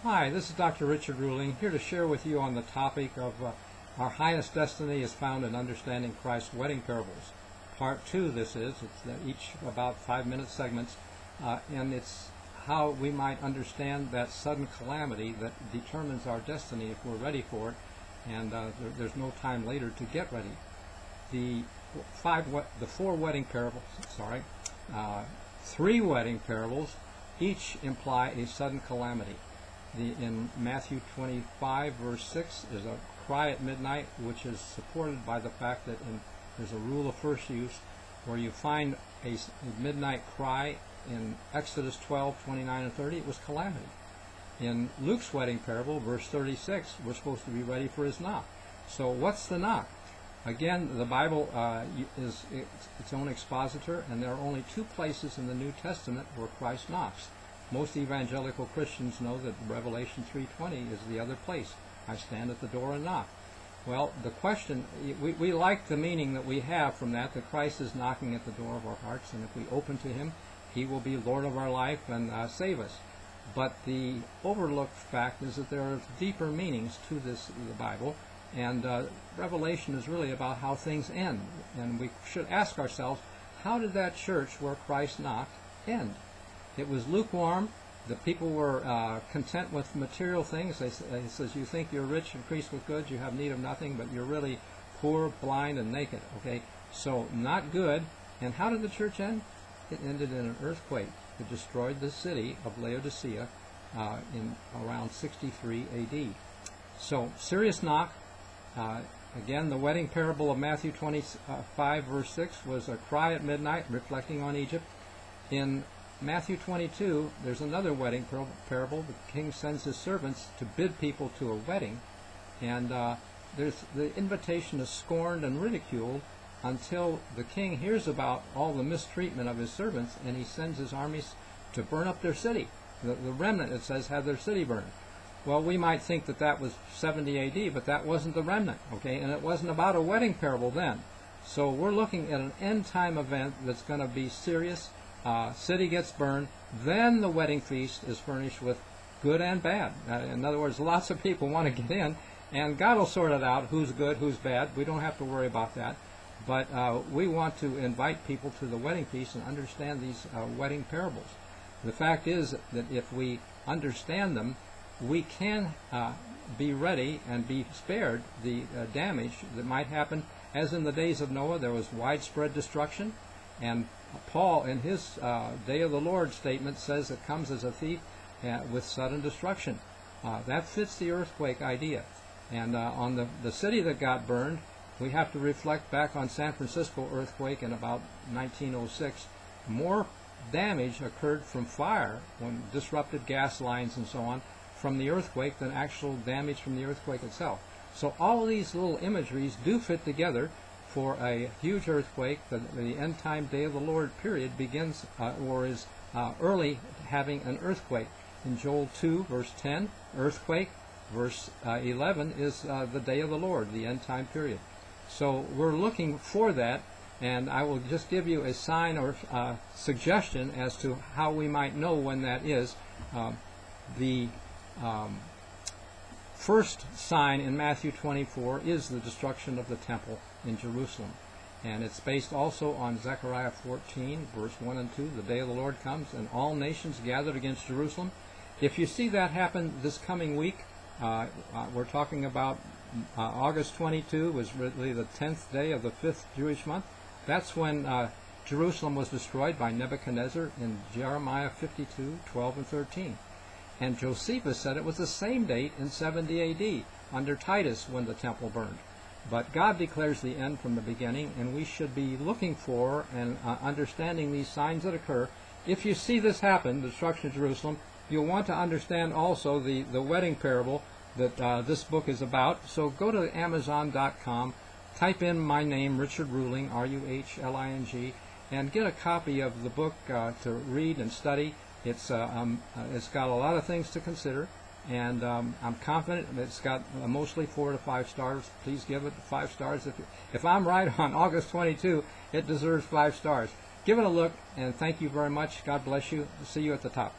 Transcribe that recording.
Hi, this is Dr. Richard Ruling, here to share with you on the topic of our highest destiny is found in understanding Christ's wedding parables. Part 2 this is, it's each about 5-minute segments, and it's how we might understand that sudden calamity that determines our destiny if we're ready for it, and there's no time later to get ready. The 3 wedding parables each imply a sudden calamity. In Matthew 25, verse 6, is a cry at midnight, which is supported by the fact that there's a rule of first use where you find a midnight cry in Exodus 12, 29, and 30. It was calamity. In Luke's wedding parable, verse 36, we're supposed to be ready for his knock. So what's the knock? Again, the Bible is its own expositor, and there are only 2 places in the New Testament where Christ knocks. Most evangelical Christians know that Revelation 3:20 is the other place. I stand at the door and knock. Well, the question, we like the meaning that we have from that Christ is knocking at the door of our hearts, and if we open to him, he will be Lord of our life and save us. But the overlooked fact is that there are deeper meanings to the Bible, and Revelation is really about how things end. And we should ask ourselves, how did that church where Christ knocked end? It was lukewarm. The people were content with material things. He says, you think you're rich, increased with goods, you have need of nothing, but you're really poor, blind, and naked. Okay, so not good. And how did the church end? It ended in an earthquake that destroyed the city of Laodicea in around 63 A.D. So, serious knock. Again, the wedding parable of Matthew 25, verse 6 was a cry at midnight, reflecting on Egypt. In Matthew 22, there's another wedding parable. The king sends his servants to bid people to a wedding, and the invitation is scorned and ridiculed until the king hears about all the mistreatment of his servants, and he sends his armies to burn up their city. The remnant, it says, had their city burned. Well, we might think that that was 70 A.D., but that wasn't the remnant, okay? And it wasn't about a wedding parable then. So we're looking at an end-time event that's going to be serious. City gets burned, then the wedding feast is furnished with good and bad. In other words, lots of people want to get in, and God will sort it out, who's good, who's bad. We don't have to worry about that. But we want to invite people to the wedding feast and understand these wedding parables. The fact is that if we understand them, we can be ready and be spared the damage that might happen. As in the days of Noah, there was widespread destruction, and Paul, in his Day of the Lord statement, says it comes as a thief with sudden destruction. That fits the earthquake idea. And on the city that got burned, we have to reflect back on San Francisco earthquake in about 1906. More damage occurred from fire, when disrupted gas lines and so on, from the earthquake than actual damage from the earthquake itself. So all of these little imageries do fit together for a huge earthquake. The end-time Day of the Lord period begins or is early having an earthquake. In Joel 2, verse 10, earthquake. Verse 11 is the Day of the Lord, the end-time period. So we're looking for that, and I will just give you a sign or suggestion as to how we might know when that is. The first sign in Matthew 24 is the destruction of the temple in Jerusalem. And it's based also on Zechariah 14, verse 1 and 2. The day of the Lord comes, and all nations gathered against Jerusalem. If you see that happen this coming week, we're talking about August 22 was really the 10th day of the 5th Jewish month. That's when Jerusalem was destroyed by Nebuchadnezzar in Jeremiah 52, 12 and 13. And Josephus said it was the same date in 70 A.D. under Titus when the temple burned. But God declares the end from the beginning, and we should be looking for and understanding these signs that occur. If you see this happen, the destruction of Jerusalem, you'll want to understand also the wedding parable that this book is about. So go to Amazon.com, type in my name, Richard Ruling, R-U-H-L-I-N-G, and get a copy of the book to read and study. It's got a lot of things to consider, and I'm confident it's got mostly 4 to 5 stars. Please give it 5 stars. If I'm right on August 22, it deserves 5 stars. Give it a look, and thank you very much. God bless you. See you at the top.